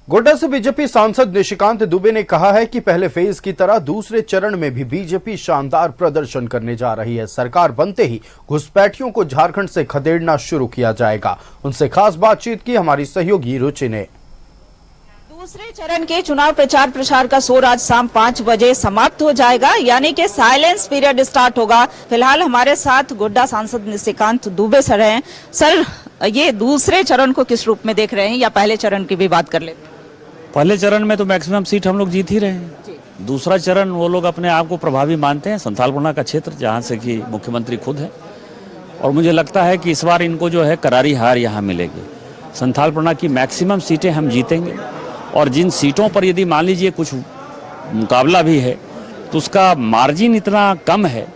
गोड्डा से बीजेपी सांसद निशिकांत दुबे ने कहा है कि पहले फेज की तरह दूसरे चरण में भी बीजेपी शानदार प्रदर्शन करने जा रही है। सरकार बनते ही घुसपैठियों को झारखंड से खदेड़ना शुरू किया जाएगा। उनसे खास बातचीत की हमारी सहयोगी रुचि ने। दूसरे चरण के चुनाव प्रचार प्रसार का शोर आज शाम 5 बजे समाप्त हो जाएगा, यानी कि साइलेंस पीरियड स्टार्ट होगा। फिलहाल हमारे साथ गोड्डा सांसद निशिकांत दुबे सर हैं। सर, ये दूसरे चरण को किस रूप में देख रहे हैं, या पहले चरण की भी बात कर लेते हैं? पहले चरण में तो मैक्सिमम सीट हम लोग जीत ही रहे हैं। दूसरा चरण वो लोग अपने आप को प्रभावी मानते हैं, संथालपना का क्षेत्र जहाँ से कि मुख्यमंत्री खुद है, और मुझे लगता है कि इस बार इनको जो है करारी हार यहाँ मिलेगी। संथालपना की मैक्सिमम सीटें हम जीतेंगे, और जिन सीटों पर यदि मान लीजिए कुछ मुकाबला भी है तो उसका मार्जिन इतना कम है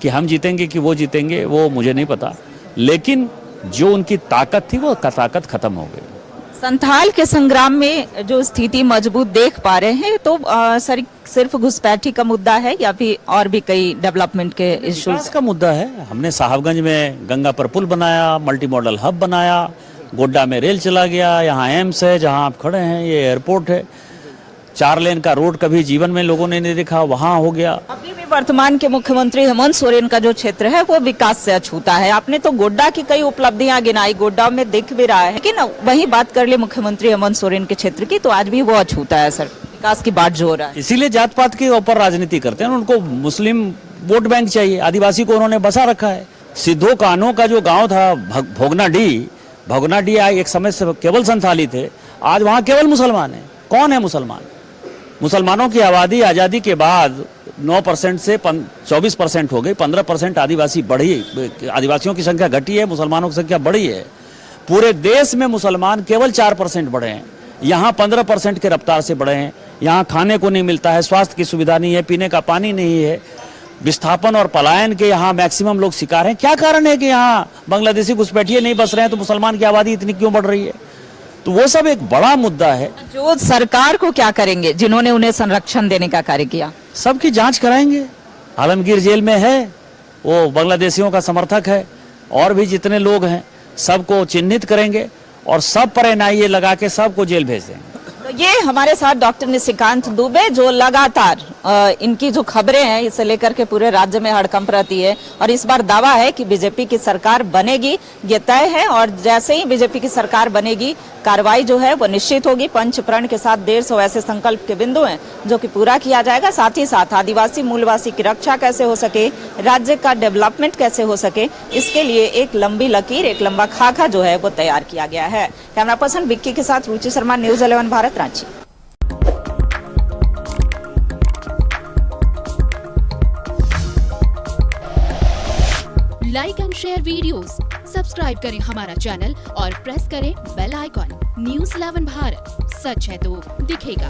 कि हम जीतेंगे कि वो जीतेंगे वो मुझे नहीं पता, लेकिन जो उनकी ताकत थी वो ताकत खत्म हो गई। संथाल के संग्राम में जो स्थिति मजबूत देख पा रहे हैं, तो सर सिर्फ घुसपैठी का मुद्दा है या फिर और भी कई डेवलपमेंट के इश्यूज का मुद्दा है? हमने साहबगंज में गंगा पर पुल बनाया, मल्टी मॉडल हब बनाया, गोड्डा में रेल चला गया, यहाँ एम्स है जहाँ आप खड़े हैं, ये एयरपोर्ट है, 4 लेन का रोड कभी जीवन में लोगों ने नहीं देखा, वहाँ हो गया। अभी भी वर्तमान के मुख्यमंत्री हेमंत सोरेन का जो क्षेत्र है वो विकास से अछूता है। आपने तो गोड्डा की कई उपलब्धियां गिनाई, गोड्डा में दिख भी रहा है, लेकिन वही बात कर ले मुख्यमंत्री हेमंत सोरेन के क्षेत्र की, तो आज भी वो अछूता है। सर, विकास की बात जो हो रहा है, इसीलिए जात पात के ऊपर राजनीति करते हैं। उनको मुस्लिम वोट बैंक चाहिए, आदिवासी को उन्होंने बसा रखा है। सिद्धो कानो का जो गाँव था भोगनाडी एक समय से केवल संथाली थे, आज वहाँ केवल मुसलमान है। कौन है मुसलमान? मुसलमानों की आबादी आज़ादी के बाद 9% से 24% हो गई, 15% आदिवासी बढ़ी, आदिवासियों की संख्या घटी है, मुसलमानों की संख्या बढ़ी है। पूरे देश में मुसलमान केवल 4% बढ़े हैं, यहाँ 15% के रफ्तार से बढ़े हैं। यहाँ खाने को नहीं मिलता है, स्वास्थ्य की सुविधा नहीं है, पीने का पानी नहीं है, विस्थापन और पलायन के यहाँ मैक्सिमम लोग शिकार हैं। क्या कारण है कि यहाँ बांग्लादेशी घुसपैठिए नहीं बस रहे हैं, तो मुसलमान की आबादी इतनी क्यों बढ़ रही है? तो वो सब एक बड़ा मुद्दा है। जो सरकार को क्या करेंगे जिन्होंने उन्हें संरक्षण देने का कार्य किया? सबकी जांच कराएंगे। आलमगीर जेल में है, वो बांग्लादेशियों का समर्थक है, और भी जितने लोग हैं सबको चिन्हित करेंगे और सब पर एनआईए लगा के सबको जेल भेज देंगे। तो ये हमारे साथ डॉक्टर निशिकांत दुबे, जो लगातार इनकी जो खबरें हैं इसे लेकर के पूरे राज्य में हड़कंप रहती है, और इस बार दावा है कि बीजेपी की सरकार बनेगी, ये तय है। और जैसे ही बीजेपी की सरकार बनेगी, कार्रवाई जो है वो निश्चित होगी। पंच प्रण के साथ 150 ऐसे संकल्प के बिंदु हैं जो कि पूरा किया जाएगा। साथ ही साथ आदिवासी मूलवासी की रक्षा कैसे हो सके, राज्य का डेवलपमेंट कैसे हो सके, इसके लिए एक लंबी लकीर, एक लंबा खाका जो है वो तैयार किया गया है। कैमरा पर्सन विक्की के साथ Ruchi Sharma, news 11 Bharat, Ranchi. Like and share videos, subscribe करें हमारा चैनल और प्रेस करें बेल आइकॉन। न्यूज़ 11 भारत, सच है तो दिखेगा।